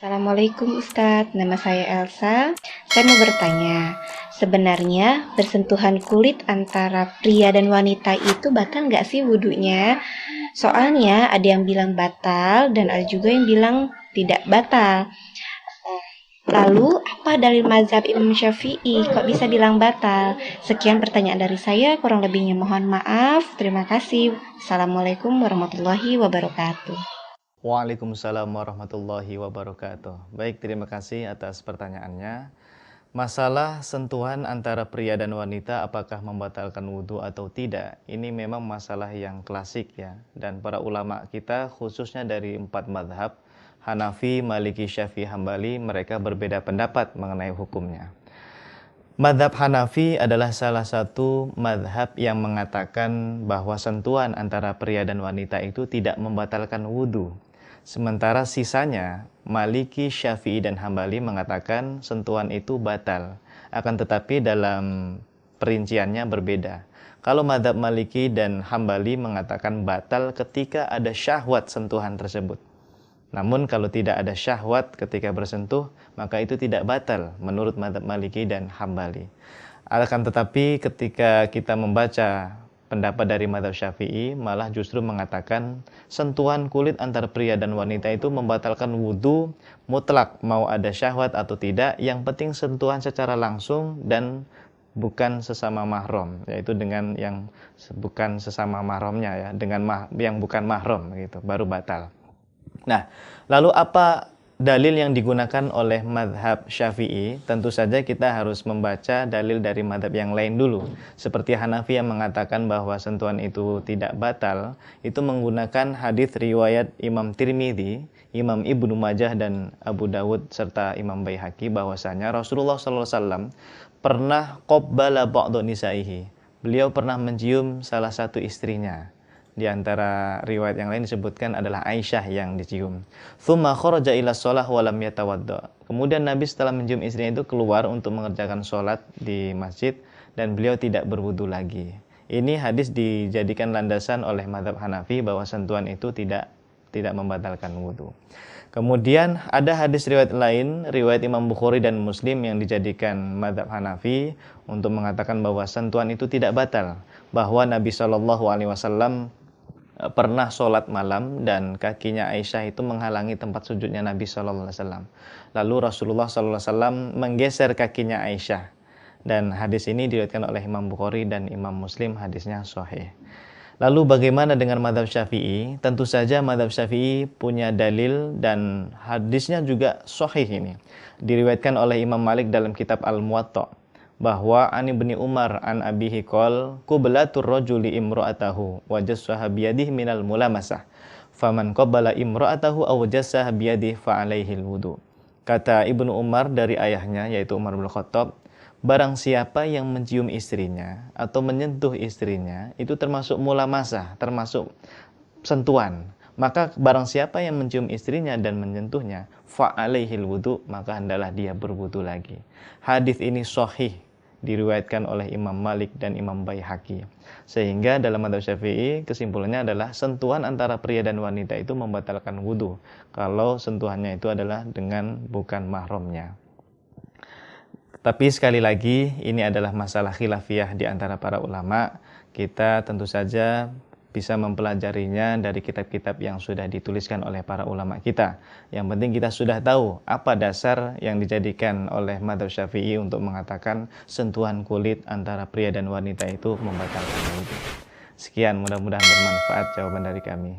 Assalamualaikum Ustadz, nama saya Elsa. Saya mau bertanya, sebenarnya bersentuhan kulit antara pria dan wanita itu batal nggak sih wudhunya? Soalnya ada yang bilang batal dan ada juga yang bilang tidak batal. Lalu, apa dalil mazhab Imam Syafi'i? Kok bisa bilang batal? Sekian pertanyaan dari saya, kurang lebihnya mohon maaf. Terima kasih. Assalamualaikum warahmatullahi wabarakatuh. Waalaikumsalam warahmatullahi wabarakatuh. Baik, terima kasih atas pertanyaannya. Masalah sentuhan antara pria dan wanita apakah membatalkan wudhu atau tidak, ini memang masalah yang klasik ya. Dan para ulama kita khususnya dari 4 madhab, Hanafi, Maliki, Syafi'i, Hambali, mereka berbeda pendapat mengenai hukumnya. Madhab Hanafi adalah salah satu madhab yang mengatakan bahwa sentuhan antara pria dan wanita itu tidak membatalkan wudhu. Sementara sisanya, Maliki, Syafi'i, dan Hambali mengatakan sentuhan itu batal. Akan tetapi dalam perinciannya berbeda. Kalau madhab Maliki dan Hambali mengatakan batal ketika ada syahwat sentuhan tersebut. Namun kalau tidak ada syahwat ketika bersentuh, maka itu tidak batal menurut madhab Maliki dan Hambali. Akan tetapi ketika kita membaca pendapat dari madhab Syafi'i, malah justru mengatakan sentuhan kulit antara pria dan wanita itu membatalkan wudhu mutlak, mau ada syahwat atau tidak, yang penting sentuhan secara langsung dan bukan sesama mahram, yaitu dengan yang bukan sesama mahramnya ya, dengan yang bukan mahram gitu, baru batal. Nah, lalu apa dalil yang digunakan oleh madhab Syafi'i? Tentu saja kita harus membaca dalil dari madhab yang lain dulu. Seperti Hanafi yang mengatakan bahwa sentuhan itu tidak batal, itu menggunakan hadis riwayat Imam Tirmidzi, Imam Ibnu Majah dan Abu Dawud serta Imam Baihaqi bahwasanya Rasulullah SAW pernah qabbala ba'dhu nisaihi. Beliau pernah mencium salah satu istrinya. Di antara riwayat yang lain disebutkan adalah Aisyah yang dicium. Tsumma kharaja ila shalah wa lam yatawadda. Kemudian Nabi setelah mencium istrinya itu keluar untuk mengerjakan sholat di masjid dan beliau tidak berwudu lagi. Ini hadis dijadikan landasan oleh mazhab Hanafi bahwa sentuhan itu tidak membatalkan wudu. Kemudian ada hadis riwayat lain, riwayat Imam Bukhari dan Muslim yang dijadikan mazhab Hanafi untuk mengatakan bahwa sentuhan itu tidak batal, bahwa Nabi SAW pernah sholat malam dan kakinya Aisyah itu menghalangi tempat sujudnya Nabi SAW. Lalu Rasulullah SAW menggeser kakinya Aisyah. Dan hadis ini diriwayatkan oleh Imam Bukhari dan Imam Muslim, hadisnya sahih. Lalu bagaimana dengan madhab Syafi'i? Tentu saja madhab Syafi'i punya dalil dan hadisnya juga sahih ini. Diriwayatkan oleh Imam Malik dalam kitab Al-Muwatta bahwa Ani bin Umar an abihi qol qublatur rajuli imra'atahu wa jassaha biyadihi minal mulamasah faman qabbala imra'atahu aw jassaha biyadihi fa alaihi alwudu. Kata Ibnu Umar dari ayahnya yaitu Umar bin Khattab, barang siapa yang mencium istrinya atau menyentuh istrinya itu termasuk mulamasah, termasuk sentuhan. Maka barang siapa yang mencium istrinya dan menyentuhnya fa alaihil wudu, maka hendaklah dia berwudu lagi. Hadis ini sahih diriwayatkan oleh Imam Malik dan Imam Baihaqi. Sehingga dalam mazhab Syafi'i kesimpulannya adalah sentuhan antara pria dan wanita itu membatalkan wudu kalau sentuhannya itu adalah dengan bukan mahramnya. Tapi sekali lagi ini adalah masalah khilafiyah di antara para ulama. Kita tentu saja bisa mempelajarinya dari kitab-kitab yang sudah dituliskan oleh para ulama kita. Yang penting kita sudah tahu apa dasar yang dijadikan oleh mazhab Syafi'i untuk mengatakan sentuhan kulit antara pria dan wanita itu membatalkan wudu. Sekian, mudah-mudahan bermanfaat jawaban dari kami.